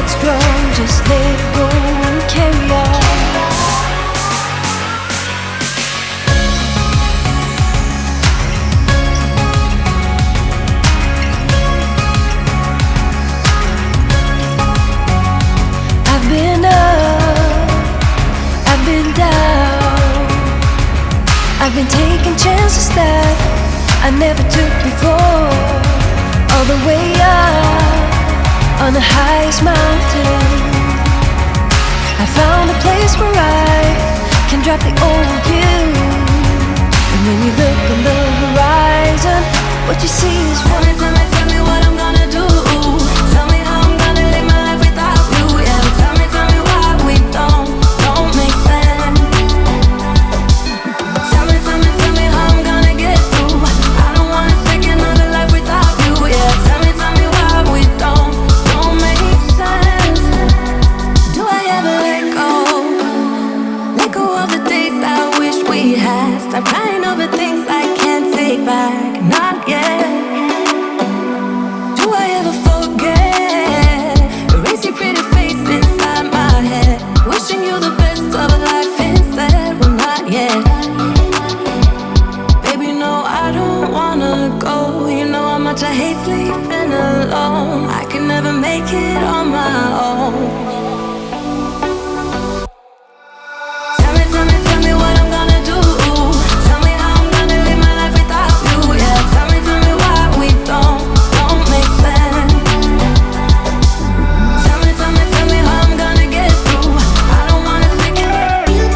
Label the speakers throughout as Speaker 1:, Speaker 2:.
Speaker 1: what's wrong, just let it go and carry on. I've been up, I've been down, I've been taking chances that I never took before. All the way up on the highest mountain, I found a place where I can drop the old view. And when you look on the horizon, what you see is one. Tell me what I'm gonna do. Tell me how I'm gonna live my life without you. Yeah, tell me why we don't make sense. Tell me how I'm gonna get through. I don't wanna take another life without you. Yeah, tell me why we don't make sense. Do I ever let go of the days I wish we had? Stop crying over things I can't take back, not yet. Do I ever forget? Erase your pretty face inside my head, wishing you the best of life instead. Well, not yet. Baby, no, I don't wanna go. You know how much I hate sleeping alone. I can never make it on my own. Tell me what I'm gonna do. Tell me how I'm gonna live my life without you. Yeah, tell me why we don't make sense. Tell me how I'm gonna get through. I don't wanna think about you.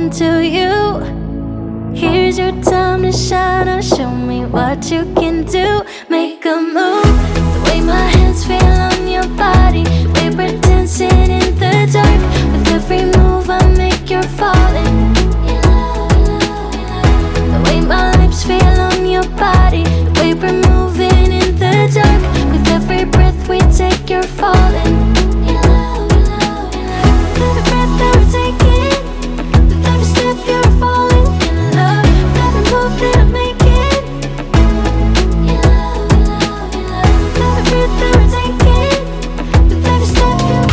Speaker 2: into you. Here's your time to shine, or show me what you can do. Make a move, the way my hands feel on your body, the way we're dancing in the dark. With every move I make, you're falling. The way my lips feel on your body, the way we're moving in the dark. With every breath we take, you're falling. With every breath that we're taking, with every step you're falling in love. With every move that I'm making, with every breath that we're taking, with every step you're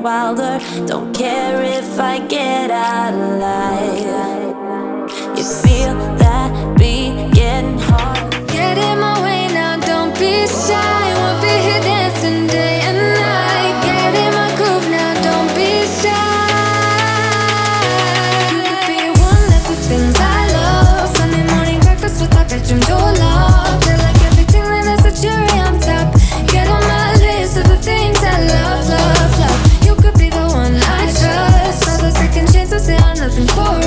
Speaker 2: wilder. Don't care if I get out alive. You feel that beat getting hard.
Speaker 1: Get in my way now, don't be shy. We'll be here dancing day and night. Get in my groove now, don't be shy. You could be one of the things I love. Sunday morning breakfast with my bedroom door locked. Feel like everything that has a cherry on top. Get on my list of the things I love, love, love. You could be the one I trust. All the second chances, they are nothing for